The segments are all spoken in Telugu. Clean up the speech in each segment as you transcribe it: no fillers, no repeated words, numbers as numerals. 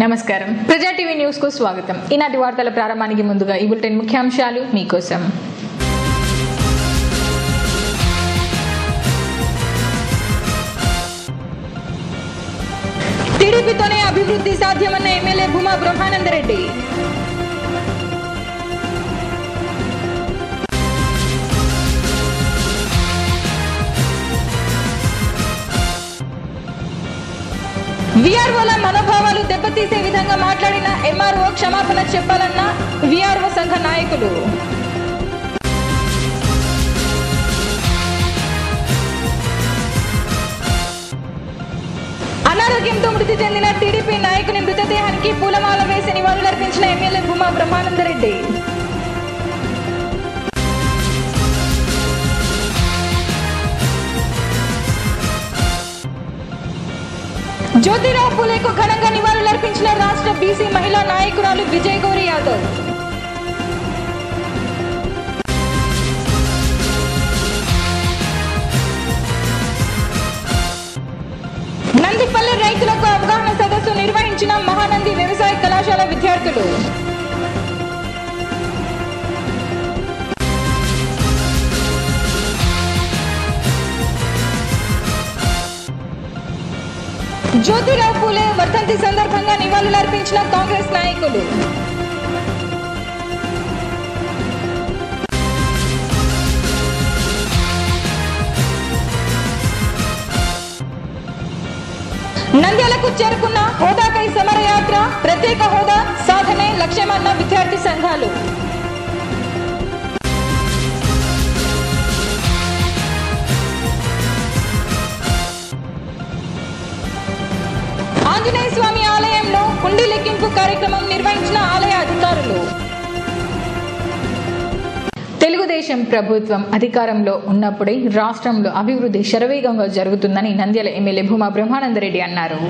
నమస్కారం ప్రజా టీవీ న్యూస్ కు స్వాగతం. ఈనాటి వార్తల ప్రారంభానికి ముందుగా ఈ బులెటిన్ ముఖ్యాంశాలు మీకోసం. టీడీపీతోనే అభివృద్ధి సాధ్యమన్న ఎమ్మెల్యే భూమా బ్రహ్మానందరెడ్డి. వీఆర్ఓల మనోభావాలు దెబ్బతీసే విధంగా మాట్లాడిన ఎంఆర్ఓ క్షమాపణ చెప్పాలన్న వీఆర్ఓ సంఘ నాయకులు. అనారోగ్యంతో మృతి చెందిన టీడీపీ నాయకుని మృతదేహానికి పూలమాల వేసి నివాళులర్పించిన ఎమ్మెల్యే భూమా బ్రహ్మానందరెడ్డి. జ్యోతిరావు పూలేకు ఘనంగా నివాళులర్పించిన రాష్ట్ర బీసీ మహిళా నాయకురాలు విజయ్ గౌరి యాదవ్. నందిపల్లి రైతులకు అవగాహన సదస్సు నిర్వహించిన మహానంది వ్యవసాయ కళాశాల విద్యార్థులు. జ్యోతిరావు పూలే వర్ధంతి సందర్భంగా నివాళులర్పించిన కాంగ్రెస్ నాయకులు. నంద్యాలకు చేరుకున్న హోదాకై సమరయాత్ర, ప్రత్యేక హోదా సాధనే లక్ష్యమన్న విద్యార్థి సంఘాలు. ఆంజనేయ స్వామి ఆలయంలో హుండీ లెక్కింపు కార్యక్రమం నిర్వహించిన ఆలయ అధికారులు. తెలుగుదేశం ప్రభుత్వం అధికారంలో ఉన్నప్పుడే రాష్ట్రంలో అభివృద్ధి శరవేగంగా జరుగుతుందని నంద్యాల ఎమ్మెల్యే భూమా బ్రహ్మానందరెడ్డి అన్నారు.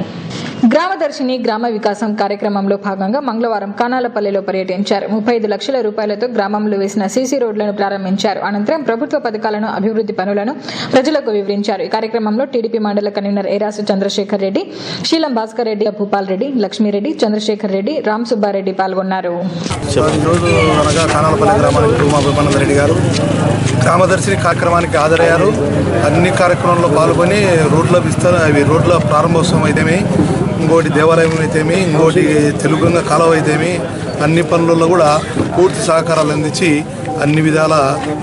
గ్రామదర్శిని గ్రామ వికాసం కార్యక్రమంలో భాగంగా మంగళవారం కానాలపల్లిలో పర్యటించారు. 35 లక్షల రూపాయలతో గ్రామంలో వేసిన సీసీ రోడ్లను ప్రారంభించారు. అనంతరం ప్రభుత్వ పథకాలను, అభివృద్ధి పనులను ప్రజలకు వివరించారు. ఈ కార్యక్రమంలో టీడీపీ మండల కన్వీనర్ ఏరాసు చంద్రశేఖర్ రెడ్డి, శీలం భాస్కర్ రెడ్డి, భూపాల్ రెడ్డి, లక్ష్మీరెడ్డి, చంద్రశేఖర్ రెడ్డి, రామ్ సుబ్బారెడ్డి పాల్గొన్నారు. గ్రామదర్శిని కార్యక్రమానికి హాజరయ్యారు. అన్ని కార్యక్రమాల్లో పాల్గొని రోడ్ల ప్రారంభోత్సవం అయితేమి, ఇంకోటి దేవాలయం అయితేమి, ఇంకోటి తెలుగుగంగ కాలువ అయితేమి, అన్ని పనులలో కూడా పూర్తి సహకారాలు అందించి అన్ని విధాల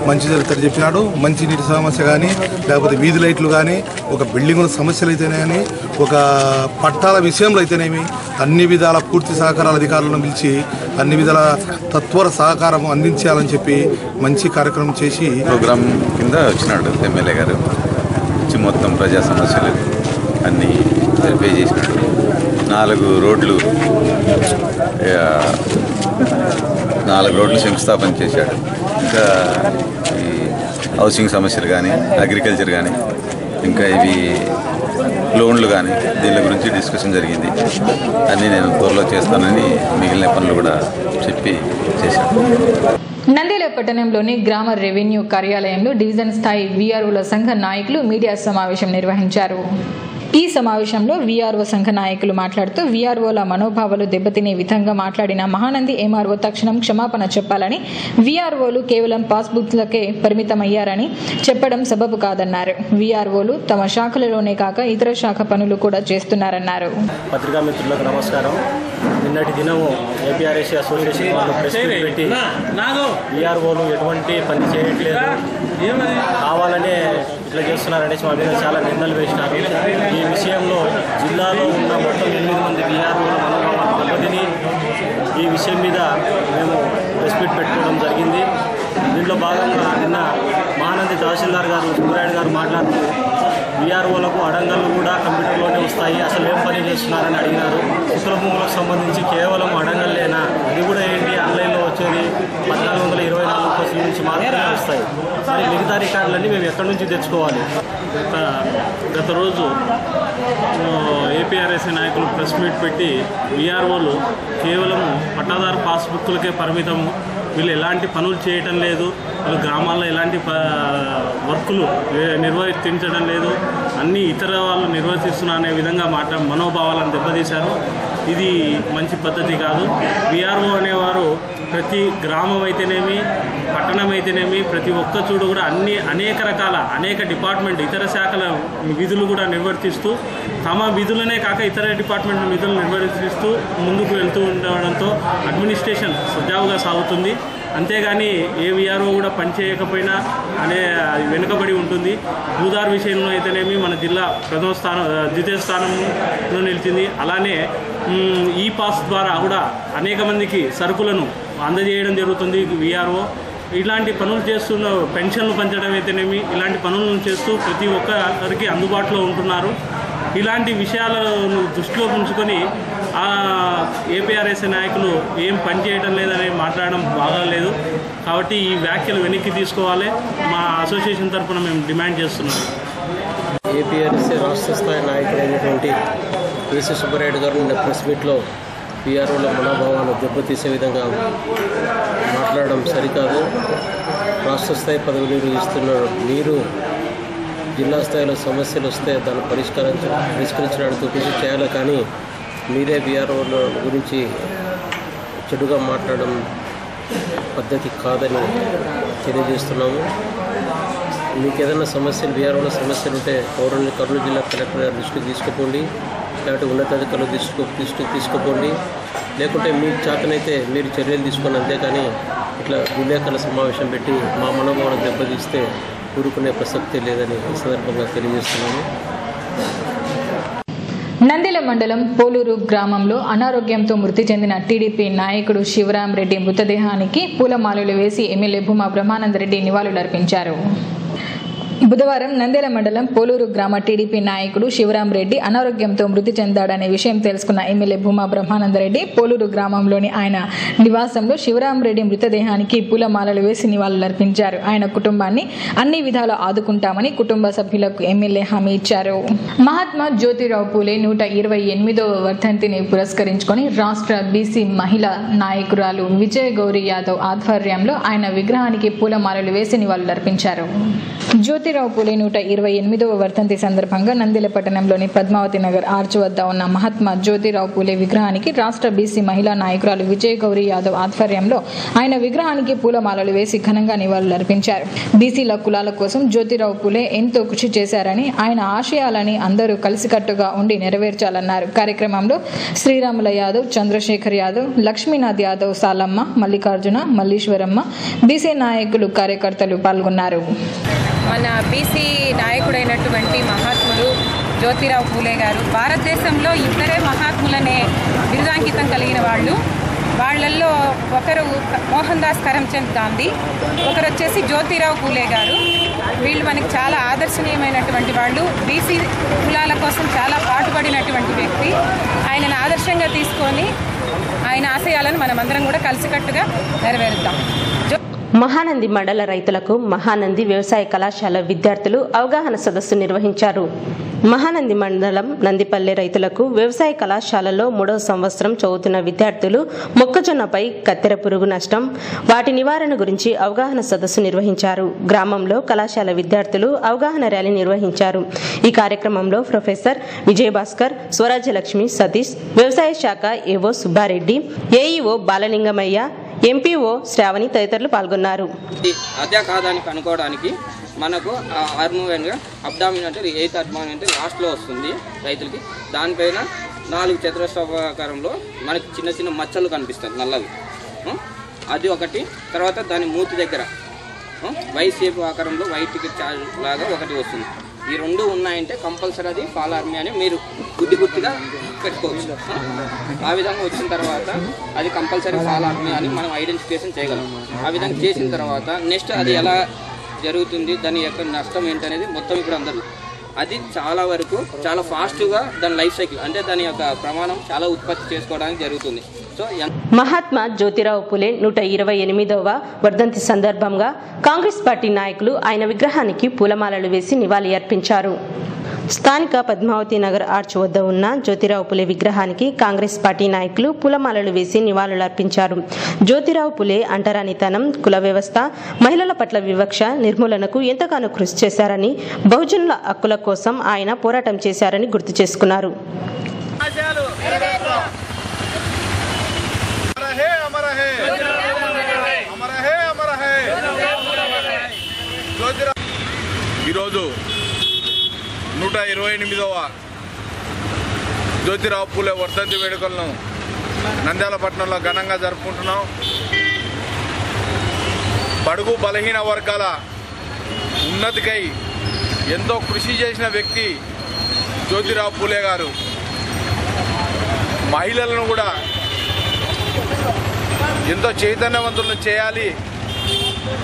మంచి జరుగుతారు చెప్పినాడు. మంచి నీటి సమస్య కానీ, లేకపోతే వీధి లైట్లు కానీ, ఒక బిల్డింగుల సమస్యలు అయితేనే కానీ, ఒక పట్టాల విషయంలో అయితేనేమి అన్ని విధాల పూర్తి సహకారాల అధికారులను పిలిచి అన్ని విధాల తత్వర సహకారం అందించాలని చెప్పి మంచి కార్యక్రమం చేసి ప్రోగ్రాం కింద వచ్చినాడు ఎమ్మెల్యే గారు. వచ్చి మొత్తం ప్రజా సమస్యలు అన్నీ వెరిఫై చేసినాడు. 4 రోడ్లు శంకుస్థాపన చేశాడు. ఇంకా ఈ హౌసింగ్ సమస్యలు కానీ, అగ్రికల్చర్ కానీ, ఇంకా ఇవి లోన్లు కానీ దీని గురించి డిస్కషన్ జరిగింది. అన్నీ నేను త్వరలో చేస్తానని మిగిలిన పనులు కూడా చెప్పి చేశాను. నంద్యాల పట్టణంలోని గ్రామ రెవెన్యూ కార్యాలయంలో డివిజన్ స్థాయి వీఆర్ఓల సంఘ నాయకులు మీడియా సమావేశం నిర్వహించారు. ఈ సమావేశంలో వీఆర్ఓ సంఘ నాయకులు మాట్లాడుతూ వీఆర్ఓల మనోభావాలు దెబ్బతినే విధంగా మాట్లాడిన మహానంది ఎంఆర్ఓ తక్షణం క్షమాపణ చెప్పాలని, వీఆర్ఓలు కేవలం పాస్బుక్లకే పరిమితమయ్యారని చెప్పడం సబబు కాదన్నారు. వీఆర్ఓలు తమ శాఖలలోనే కాక ఇతర శాఖ పనులు కూడా చేస్తున్నారన్నారు. పత్రికా మిత్రులకు నమస్కారం. నిన్నటి దినము ఏపీఆర్ఎస్ అసోసియేషన్ వాళ్ళు ప్రెస్ మీట్ పెట్టి వీఆర్ఓలు ఎటువంటి పని చేయట్లేదు, కావాలనే ఇట్లా చేస్తున్నారనేసి మా మీద చాలా నిందలు వేసినారు. ఈ విషయంలో జిల్లాలో ఉన్న మొత్తం 8 మంది వీఆర్ఓల మనోభావాలు దెబ్బతిని ఈ విషయం మీద మేము ప్రెస్ మీట్ పెట్టుకోవడం జరిగింది. దీంట్లో భాగంగా నిన్న మహానంది తహసీల్దార్ గారు సుబ్రాయుడు గారు మాట్లాడుతూ వీఆర్ఓలకు అడంగళ్ళు కూడా కంప్యూటర్లోనే వస్తాయి, అసలు ఏం పని చేస్తున్నారని అడిగినారు. ఇతర భూములకు సంబంధించి కేవలం అడంగళ్ళేనా, అది కూడా ఏంటి ఆన్లైన్లో వచ్చేది 1424 కోర్సుల నుంచి మాత్రమే వస్తాయి. మరి మిగతా రికార్డులన్నీ మేము ఎక్కడి నుంచి తెచ్చుకోవాలి? గత రోజు ఏపీఆర్ఎస్ నాయకులు ప్రెస్ మీట్ పెట్టి వీఆర్ఓలు కేవలం పట్టాదారు పాస్బుక్లకే పరిమితము, వీళ్ళు ఎలాంటి పనులు చేయటం లేదు, వాళ్ళు గ్రామాల్లో ఎలాంటి వర్కులు నిర్వర్తించడం లేదు, అన్ని ఇతర వాళ్ళు నిర్వర్తిస్తున్నా అనే విధంగా మనోభావాలను దెబ్బతీశారు. ఇది మంచి పద్ధతి కాదు. విఆర్ఓ అనేవారు ప్రతి గ్రామం అయితేనేమి, పట్టణం అయితేనేమి, ప్రతి ఒక్క చోటు కూడా అనేక రకాల డిపార్ట్మెంట్ ఇతర శాఖల విధులు కూడా నిర్వర్తిస్తూ తమ విధులనే కాక ఇతర డిపార్ట్మెంట్ విధులు నిర్వర్తిస్తూ ముందుకు వెళ్తూ ఉండడంతో అడ్మినిస్ట్రేషన్ సజావుగా సాగుతుంది. అంతేగాని ఏ విఆర్ఓ కూడా పనిచేయకపోయినా వెనుకబడి ఉంటుంది. భూదార్ విషయంలో అయితేనేమి మన జిల్లా ద్వితీయ స్థానంలో నిలిచింది. అలానే ఈ పాస్ ద్వారా కూడా అనేక మందికి సరుకులను అందజేయడం జరుగుతుంది విఆర్ఓ. ఇలాంటి పనులు చేస్తున్న పెన్షన్లు పంచడం అయితేనేమి ఇలాంటి పనులను చేస్తూ ప్రతి ఒక్కరికి అందుబాటులో ఉంటున్నారు. ఇలాంటి విషయాలను దృష్టిలో ఉంచుకొని ఏపీఆర్ఎస్ఏ నాయకులు ఏం పని చేయడం లేదని మాట్లాడడం బాగాలేదు. కాబట్టి ఈ వ్యాఖ్యలు వెనక్కి తీసుకోవాలి. మా అసోసియేషన్ తరఫున మేము డిమాండ్ చేస్తున్నాం. ఏపీఆర్ఎస్ఏ రాష్ట్ర స్థాయి నాయకుడైనటువంటి కేసీ సుబ్బారెడ్డి గారు నిన్న ప్రెస్ మీట్లో పిఆర్ఓల మనోభావాలు దెబ్బతీసే విధంగా మాట్లాడడం సరికాదు. రాష్ట్ర స్థాయి పదవి నిర్వహిస్తున్న మీరు జిల్లా స్థాయిలో సమస్యలు వస్తే దాన్ని పరిష్కరించడానికి కృషి చేయాలి, కానీ మీరే విఆర్ఓల గురించి చెడుగా మాట్లాడడం పద్ధతి కాదని తెలియజేస్తున్నాము. మీకు ఏదైనా సమస్యలు విఆర్ఓల సమస్యలు ఉంటే కర్నూలు జిల్లా కలెక్టర్ గారి దృష్టికి తీసుకుపోండి, లేకపోతే ఉన్నతాధికారుల దృష్టికి తీసుకుపోండి, లేకుంటే మీకు చేతనైతే మీరు చర్యలు తీసుకోండి. అంతేకాని ఇట్లా విలేకరుల సమావేశం పెట్టి మా మనోభావాలను దెబ్బతీస్తే ఊరుకునే ప్రసక్తి లేదని ఈ సందర్భంగా తెలియజేస్తున్నాము. నంద్యాల మండలం పోలూరు గ్రామంలో అనారోగ్యంతో మృతి చెందిన టీడీపీ నాయకుడు శివరాం రెడ్డి మృతదేహానికి పూలమాలలు వేసి ఎమ్మెల్యే భూమా బ్రహ్మానందరెడ్డి నివాళులర్పించారు. బుధవారం నంద్యాల మండలం పోలూరు గ్రామ టీడీపీ నాయకుడు శివరాం రెడ్డి అనారోగ్యంతో మృతి చెందాడనే విషయం తెలుసుకున్న ఎమ్మెల్యే భూమా బ్రహ్మానందరెడ్డి పోలూరు గ్రామంలోని ఆయన నివాసంలో శివరాం రెడ్డి మృతదేహానికి పూలమాలలు వేసి నివాళులర్పించారు. ఆయన కుటుంబాన్ని అన్ని విధాలా ఆదుకుంటామని కుటుంబ సభ్యులకు ఎమ్మెల్యే హామీ ఇచ్చారు. మహాత్మా జ్యోతిరావు పూలే 128వ వర్ధంతిని పురస్కరించుకొని రాష్ట్ర బీసీ మహిళా నాయకురాలు విజయ గౌరీ యాదవ్ ఆధ్వర్యంలో ఆయన విగ్రహానికి పూలమాలలు వేసి నివాళులర్పించారు. జ్యోతిరావు పూలే 128వ వర్ధంతి సందర్భంగా నంద్యాల పట్టణంలోని పద్మావతి నగర్ ఆర్చ్ వద్ద ఉన్న మహాత్మా జ్యోతిరావు పూలే విగ్రహానికి రాష్ట్ర బీసీ మహిళా నాయకురాలు విజయ గౌరీ యాదవ్ ఆధ్వర్యంలో ఆయన విగ్రహానికి పూలమాలలు వేసి ఘనంగా నివాళులర్పించారు. బీసీల కులాల కోసం జ్యోతిరావు పూలే ఎంతో కృషి చేశారని, ఆయన ఆశయాలని అందరూ కలిసికట్టుగా ఉండి నెరవేర్చాలన్నారు. కార్యక్రమంలో శ్రీరాముల యాదవ్, చంద్రశేఖర్ యాదవ్, లక్ష్మీనాథ్ యాదవ్, సాలమ్మ, మల్లికార్జున, మల్లీశ్వరమ్మ, బీసీ నాయకులు, కార్యకర్తలు పాల్గొన్నారు. మన బీసీ నాయకుడైనటువంటి మహాత్ముడు జ్యోతిరావు పూలే గారు భారతదేశంలో ఇద్దరే మహాత్ములనే బిరుదాంకితం కలిగిన వాళ్ళు. వాళ్ళల్లో ఒకరు మోహన్ దాస్ కరమ్చంద్ గాంధీ, ఒకరు వచ్చేసి జ్యోతిరావు పూలే గారు. వీళ్ళు మనకి చాలా ఆదర్శనీయమైనటువంటి వాళ్ళు. బీసీ కులాల కోసం చాలా పాటుపడినటువంటి వ్యక్తి. ఆయనను ఆదర్శంగా తీసుకొని ఆయన ఆశయాలను మనమందరం కూడా కలిసికట్టుగా నెరవేరుద్దాం. మహానంది మండల రైతులకు మహానంది వ్యవసాయ కళాశాల విద్యార్థులు అవగాహన సదస్సు నిర్వహించారు. మహానంది మండలం నందిపల్లె రైతులకు వ్యవసాయ కళాశాలలో 3వ సంవత్సరం చదువుతున్న విద్యార్థులు మొక్కజొన్నపై కత్తెర పురుగు నష్టం, వాటి నివారణ గురించి అవగాహన సదస్సు నిర్వహించారు. గ్రామంలో కళాశాల విద్యార్థులు అవగాహన ర్యాలీ నిర్వహించారు. ఈ కార్యక్రమంలో ప్రొఫెసర్ విజయభాస్కర్, స్వరాజ్యలక్ష్మి, సతీష్, వ్యవసాయ శాఖ ఏవో సుబ్బారెడ్డి, ఏఈఓ బాలలింగమయ్య, ఎంపీఓ శ్రావణి తదితరులు పాల్గొన్నారు. అదే కాదానికి అనుకోవడానికి మనకు ఆర్మూవెన్గా అబ్డామిన్ అంటే 8th అబ్డామిన్ అంటే లాస్ట్లో వస్తుంది రైతులకి. దానిపైన 4 చతురస్రాకారంలో మనకి చిన్న చిన్న మచ్చలు కనిపిస్తాయి నల్లవి, అది ఒకటి. తర్వాత దాని మూతి దగ్గర వై షేప్ ఆకారంలో వైట్ లాగా ఒకటి వస్తుంది. ఈ 2 ఉన్నాయంటే కంపల్సరీ అది ఫాల్ ఆర్మీ అని మీరు గుడ్డిగా పెట్టుకోవచ్చు. ఆ విధంగా వచ్చిన తర్వాత అది కంపల్సరీ ఫాల్ ఆర్మీ అని మనం ఐడెంటిఫికేషన్ చేయగలం. ఆ విధంగా చేసిన తర్వాత నెక్స్ట్ అది ఎలా జరుగుతుంది, దాని యొక్క నష్టం ఏంటనేది మొత్తం ఇప్పుడు అందరూ అది చాలా వరకు చాలా ఫాస్ట్గా దాని లైఫ్ సైకిల్ అంటే దాని యొక్క ప్రమాణం చాలా ఉత్పత్తి చేసుకోవడానికి జరుగుతుంది. మహాత్మా జ్యోతిరావు పూలే 128వ వర్ధంతి సందర్భంగా కాంగ్రెస్ పార్టీ నాయకులు ఆయన విగ్రహానికి పూలమాలలు వేసి నివాళి అర్పించారు. స్థానిక పద్మావతి నగర్ ఆర్చ్ వద్ద ఉన్న జ్యోతిరావు పూలే విగ్రహానికి కాంగ్రెస్ పార్టీ నాయకులు పూలమాలలు వేసి నివాళులర్పించారు. జ్యోతిరావు పూలే అంటరానితనం, కుల వ్యవస్థ, మహిళల పట్ల వివక్ష నిర్మూలనకు ఎంతగానో కృషి చేశారని, బహుజనుల హక్కుల కోసం ఆయన పోరాటం చేశారని గుర్తు చేసుకున్నారు. ఈరోజు 128వ జ్యోతిరావు పూలే వర్ధంతి వేడుకలను నంద్యాల పట్టణంలో ఘనంగా జరుపుకుంటున్నాం. బడుగు బలహీన వర్గాల ఉన్నతికై ఎంతో కృషి చేసిన వ్యక్తి జ్యోతిరావు పూలే గారు. మహిళలను కూడా ఎంతో చైతన్యవంతులను చేయాలి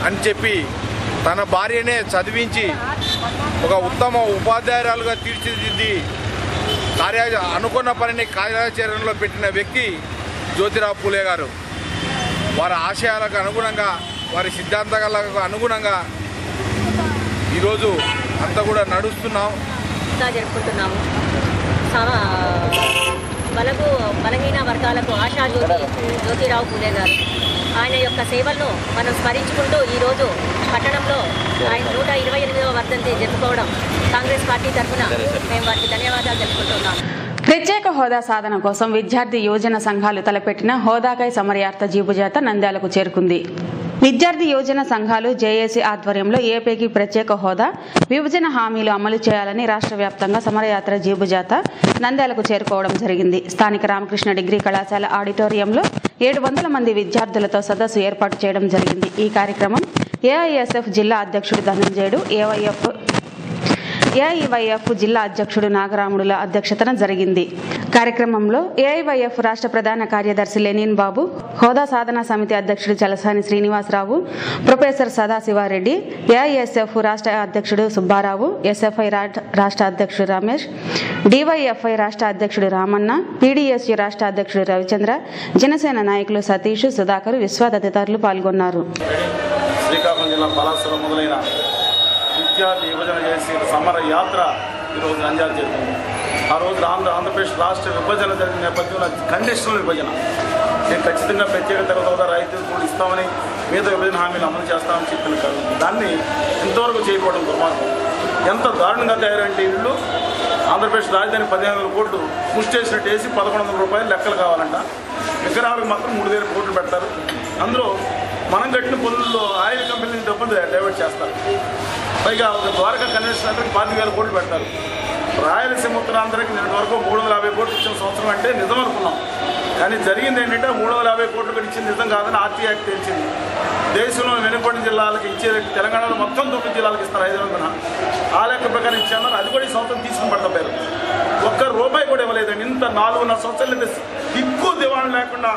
అని చెప్పి తన భార్యనే చదివించి ఒక ఉత్తమ ఉపాధ్యాయురాలుగా తీర్చిదిద్ది అనుకున్న పనిని కార్యాచరణలో పెట్టిన వ్యక్తి జ్యోతిరావు పూలే గారు. వారి ఆశయాలకు అనుగుణంగా, వారి సిద్ధాంతాలకు అనుగుణంగా ఈరోజు అంతా కూడా జరుపుకుంటున్నాము. బలహీన వర్గాలకు ఆశాజ్యోతి జ్యోతిరావు పూలే గారు. ఆయన యొక్క సేవలను మనం స్మరించుకుంటూ ఈరోజు పట్టణంలో ఆయన 128వ వర్ధంతి జరుపుకోవడం కాంగ్రెస్ పార్టీ తరఫున మేము వారికి ధన్యవాదాలు తెలుపుకుంటున్నాం. ప్రత్యేక హోదా సాధన కోసం విద్యార్థి యువజన సంఘాలు తలపెట్టిన హోదాకై సమరయాత్ర జీబుజాత నంద్యాలకు చేరుకుంది. విద్యార్థి యువజన సంఘాలు జేఏసీ ఆధ్వర్యంలో ఏపీకి ప్రత్యేక హోదా, విభజన హామీలు అమలు చేయాలని రాష్ట్ర వ్యాప్తంగా సమరయాత్ర జీబుజాత నంద్యాలకు చేరుకోవడం జరిగింది. స్థానిక రామకృష్ణ డిగ్రీ కళాశాల ఆడిటోరియంలో 700 మంది విద్యార్థులతో సదస్సు ఏర్పాటు చేయడం జరిగింది. ఈ కార్యక్రమం ఏఐఎస్ఎఫ్ జిల్లా అధ్యక్షుడు ధనంజయుడు, ఏఐవైఎఫ్ జిల్లా అధ్యక్షుడు నాగరాముడుల అధ్యక్షతన జరిగింది. కార్యక్రమంలో ఏఐవైఎఫ్ రాష్ట్ర ప్రధాన కార్యదర్శి లెనిన్ బాబు, హోదా సాధనా సమితి అధ్యక్షుడు చలసాని శ్రీనివాసరావు, ప్రొఫెసర్ సదాశివారెడ్డి, ఏఐఎస్ఎఫ్ రాష్ట్ర అధ్యక్షుడు సుబ్బారావు, ఎస్ఎఫ్ఐ రాష్ట్ర అధ్యక్షుడు రమేష్, డివైఎఫ్ఐ రాష్ట్ర అధ్యక్షుడు రామన్న, పీడీఎస్యు రాష్ట్ర అధ్యక్షుడు రవిచంద్ర, జనసేన నాయకులు సతీష్, సుధాకర్, విశ్వ తదితరులు పాల్గొన్నారు. శ్రీకాకుళం జిల్లా పలాసలో మొదలైన విద్యార్థి యువజన చేసే సమర యాత్ర ఈరోజు నంద్యాల జరిగింది. ఆ రోజు ఆంధ్రప్రదేశ్ రాష్ట్ర విభజన జరిగిన నేపథ్యంలో కండిషనల్ విభజన, నేను ఖచ్చితంగా ప్రత్యేక తరగతి హోదా రైతులు కూడా ఇస్తామని, మీద విభజన హామీలు అమలు చేస్తామని చెప్పిన దాన్ని ఇంతవరకు చేయకపోవడం దుర్మార్గం. ఎంత దారుణంగా తయారంటే వీళ్ళు ఆంధ్రప్రదేశ్ రాజధాని 15,000 కోట్లు ముష్టేసినట్టు వేసి 1,100 రూపాయలు లెక్కలు కావాలంట. విగ్రహాలకు మాత్రం 3,000 కోట్లు పెడతారు. అందులో మనం కట్టిన పనుల్లో ఆయిల్ కంపెనీని డబ్బులు డైవర్ట్ చేస్తారు. పైగా ఒక ద్వారకా కన్వెన్షన్ అంటే 5,000 కోట్లు పెడతారు. రాయలసీమ ఉత్తరాంధ్రకి నిన్నటి వరకు 350 కోట్లు ఇచ్చిన సంవత్సరం అంటే నిజం అనుకున్నాం. కానీ జరిగింది ఏంటంటే 350 కోట్లు ఇచ్చింది నిజం కాదని ఆర్టీ యాక్ట్ తెలిసింది. దేశంలో వెనుకబడిన జిల్లాలకు ఇచ్చేది తెలంగాణలో మొత్తం 9 జిల్లాలకు ఇస్తారు 500. ఆ లెక్క ప్రకారం ఇచ్చామన్నారు. అది కూడా ఈ సంవత్సరం తీసుకుని పడతారు. ₹1 కూడా ఇవ్వలేదండి. ఇంత 4.5 సంవత్సరాలు దిక్కు దివాణం లేకుండా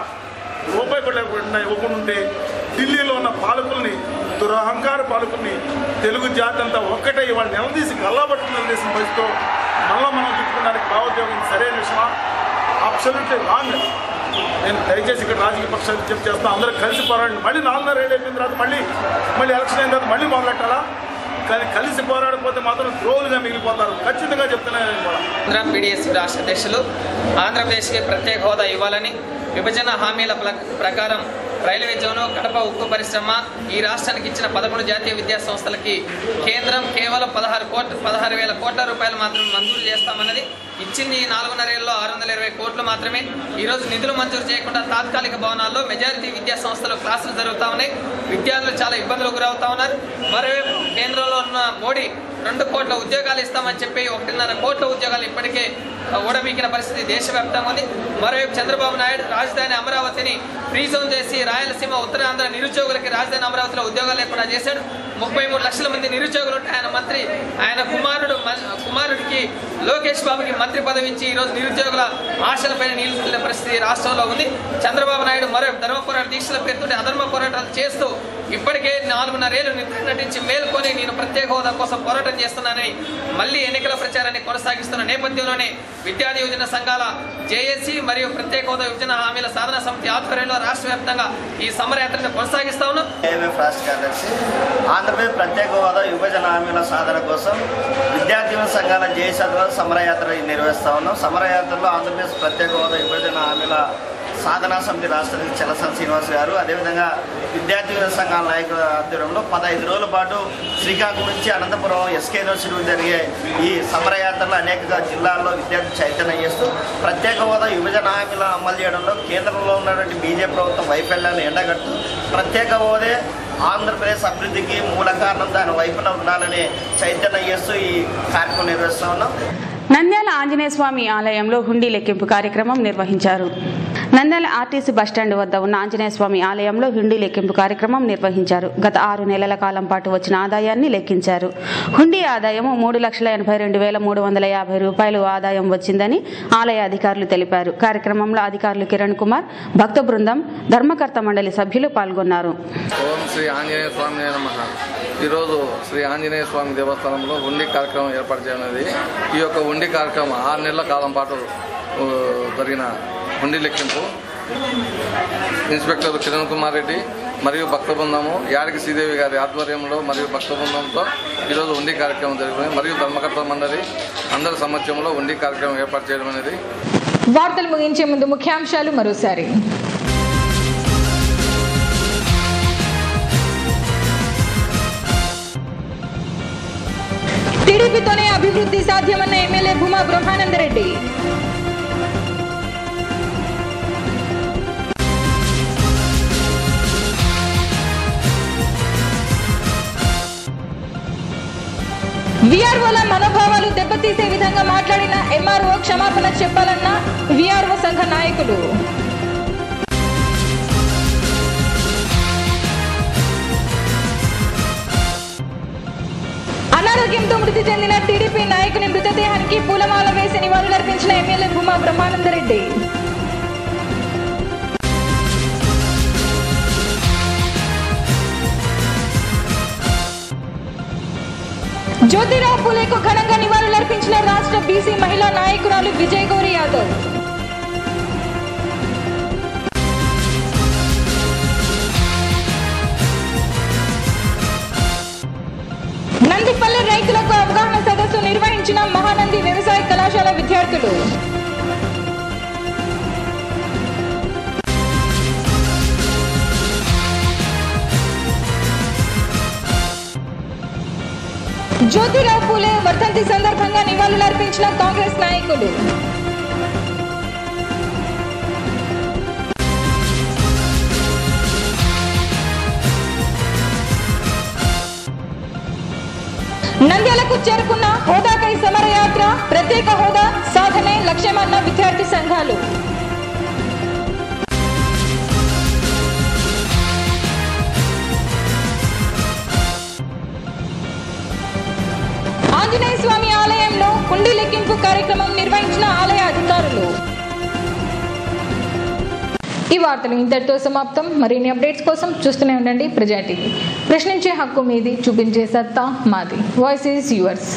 రూపాయి కూడా ఇవ్వకుండా ఉంటే ఢిల్లీలో ఉన్న పాలకుల్ని, దురహంకార పాలకుల్ని తెలుగు జాతి అంతా ఒక్కటే ఇవాళ నిలదీసి గల్లాపట్టుకుని నిలదీసిన పరిస్థితితో మళ్ళీ మనం తిట్టుకోవడానికి భావోద్యోగం సరైన విషయమా? Absolutely wrong. నేను దయచేసి ఇక్కడ రాజకీయ పక్షాలు చేస్తాను, అందరూ కలిసి పోరాడండి. మళ్ళీ 4.5 ఏళ్ళు అయిపోయిన తర్వాత మళ్ళీ ఎలక్షన్ అయిన తర్వాత మళ్ళీ మొదలెట్టాలా? కానీ కలిసి పోరాడకపోతే మాత్రం ద్రోహులుగా మిగిలిపోతారు. ఖచ్చితంగా చెప్తున్నాను. ఆంధ్ర పీడీఎస్ రాష్ట్ర అధ్యక్షులు ఆంధ్రప్రదేశ్కి ప్రత్యేక హోదా ఇవ్వాలని, విభజన హామీల ప్రకారం రైల్వే జోను, కడప ఉక్కు పరిశ్రమ, ఈ రాష్ట్రానికి ఇచ్చిన 11 జాతీయ విద్యా సంస్థలకి కేంద్రం కేవలం 16,000 కోట్ల రూపాయలు మాత్రమే మంజూరు చేస్తామన్నది. ఇచ్చింది 4.5 ఏళ్ళలో 620 కోట్లు మాత్రమే. ఈరోజు నిధులు మంజూరు చేయకుండా తాత్కాలిక భవనాల్లో మెజారిటీ విద్యా సంస్థలు క్లాసులు జరుగుతూ ఉన్నాయి. విద్యార్థులు చాలా ఇబ్బందులకు గురవుతా ఉన్నారు. మరోవైపు కేంద్రంలో ఉన్న మోడీ 2 కోట్ల ఉద్యోగాలు ఇస్తామని చెప్పి 1.5 కోట్ల ఉద్యోగాలు ఇప్పటికే ఊడబీకిన పరిస్థితి దేశవ్యాప్తంగా ఉంది. మరోవైపు చంద్రబాబు నాయుడు రాజధాని అమరావతిని ఫ్రీ జోన్ చేసి రాయలసీమ, ఉత్తరాంధ్ర నిరుద్యోగులకి రాజధాని అమరావతిలో ఉద్యోగాలు లేకుండా చేశాడు. 33 లక్షల మంది నిరుద్యోగులు ఉంటే ఆయన కుమారుడికి లోకేష్ బాబుకి మంత్రి పదవి ఇచ్చి ఈరోజు నిరుద్యోగుల ఆశలపైన నీళ్లు చల్లిన పరిస్థితి రాష్ట్రంలో ఉంది. చంద్రబాబు నాయుడు మరోవైపు ధర్మ పోరాట దీక్షల పేరుతో అధర్మ పోరాటాలు చేస్తూ ఇప్పటికే 4.5 ఏళ్ళు నిద్ర నటించి మేల్కొని నేను ప్రత్యేక హోదా కోసం పోరాటం చేస్తున్నానని మళ్ళీ ఎన్నికల ప్రచారాన్ని కొనసాగిస్తున్న నేపథ్యంలోనే విద్యార్థి యువజన సంఘాల జేఏసీ మరియు ప్రత్యేక హోదా విభజన హామీల సాధన సమితి ఆధ్వర్యంలో రాష్ట్ర వ్యాప్తంగా ఈ సమరయాత్రను కొనసాగిస్తా ఉన్నాం. ఆంధ్రప్రదేశ్ ప్రత్యేక హోదా విభజన హామీల సాధన కోసం విద్యార్థి సంఘాల జేఏసీ సమరయాత్ర నిర్వహిస్తా ఉన్నాం. సమరయాత్రలో ఆంధ్రప్రదేశ్ ప్రత్యేక హోదా విభజన హామీల సాధనా సమితి రాష్ట్ర చలసాని శ్రీనివాస్ గారు, అదేవిధంగా విద్యార్థి సంఘాల నాయకుల ఆధ్వర్యంలో 15 రోజుల పాటు శ్రీకాకుళం నుంచి అనంతపురం ఎస్కే యూనివర్సిటీ జరిగే ఈ సమరయాత్రలో అనేక జిల్లాల్లో విద్యార్థి చైతన్యం చేస్తూ ప్రత్యేక హోదా విభజన హామీలు అమలు చేయడంలో కేంద్రంలో ఉన్నటువంటి బీజేపీ ప్రభుత్వం వైఫల్యాన్ని ఎండగడుతూ ప్రత్యేక హోదే ఆంధ్రప్రదేశ్ అభివృద్ధికి మూల కారణం దాని వైపున ఉండాలని చైతన్యం చేస్తూ ఈ కార్యక్రమం నిర్వహిస్తూ ఉన్నాం. నంద్యాల ఆంజనేయ స్వామి ఆలయంలో హుండీ లెక్కింపు కార్యక్రమం నిర్వహించారు. నంద్యాల ఆర్టీసీ బస్టాండ్ వద్ద ఉన్న ఆంజనేయ స్వామి ఆలయంలో హుండీ లెక్కింపు కార్యక్రమం నిర్వహించారు. గత 6 నెలల కాలం పాటు వచ్చిన ఆదాయాన్ని లెక్కించారు. హుండీ ఆదాయం 3,82,350 రూపాయలు ఆదాయం వచ్చిందని ఆలయ అధికారులు తెలిపారు. కార్యక్రమంలో అధికారులు కిరణ్ కుమార్, భక్త బృందం, ధర్మకర్త మండలి సభ్యులు పాల్గొన్నారు. ఓం శ్రీ ఆంజనేయ స్వామి నమః. ఈరోజు శ్రీ ఆంజనేయ స్వామి దేవస్థానంలో హుండీ కార్యక్రమం ఏర్పాటు చేయనున్నది. ఈ యొక్క హుండీ కార్యక్రమం 6 నెలల కాలం పాటు జరిగిన హుండీ లెక్కింపు ఇన్స్పెక్టర్ కిరణ్ కుమార్ రెడ్డి మరియు భక్త బృందము యాడికి శ్రీదేవి గారి ఆధ్వర్యంలో మరియు భక్త బృందంతో ఈరోజు హుండీ కార్యక్రమం జరిగింది. మరియు ధర్మకర్త మండలి అందరి సమక్షంలో హుండీ కార్యక్రమం ఏర్పాటు చేయడం అనేది. వార్తలు ముగించే ముందు ముఖ్యాంశాలు మరోసారి. టీడీపీతోనే అభివృద్ధి సాధ్యమన్న ఎమ్మెల్యే భూమా బ్రహ్మానందరెడ్డి. వీఆర్ఓల మనోభావాలు దెబ్బతీసే విధంగా మాట్లాడిన ఎంఆర్ఓ క్షమాపణ చెప్పాలన్న వీఆర్ఓ సంఘ నాయకులు. అనారోగ్యంతో మృతి చెందిన టీడీపీ నాయకుని మృతదేహానికి పూలమాల వేసి నివాళులర్పించిన ఎమ్మెల్యే భూమా బ్రహ్మానందరెడ్డి. జ్యోతిరావు పూలేకు ఘనంగా నివాళులర్పించిన రాష్ట్ర బీసీ మహిళా నాయకురాలు విజయ్ గౌరి యాదవ్. నందిపల్లి రైతులకు అవగాహన సదస్సు నిర్వహించిన మహానంది వ్యవసాయ కళాశాల విద్యార్థులు. జ్యోతిరావు పూలే వర్ధంతి సందర్భంగా నివాళులర్పించిన కాంగ్రెస్ నాయకులు. నంద్యాలకు చేరుకున్న హోదాకై సమరయాత్ర, ప్రత్యేక హోదా సాధనే లక్ష్యమన్న విద్యార్థి సంఘాలు. ఆంజనేయ స్వామి ఆలయంలో హుండీ లెక్కింపు కార్యక్రమం నిర్వహించిన ఆలయ అధికారులు. ఈ వార్తలు ఇంతటితో సమాప్తం. మరిన్ని అప్డేట్స్ కోసం చూస్తూనే ఉండండి ప్రజా టీవీ. ప్రశ్నించే హక్కు మీది, చూపించే సత్తా మాది. Voice is yours.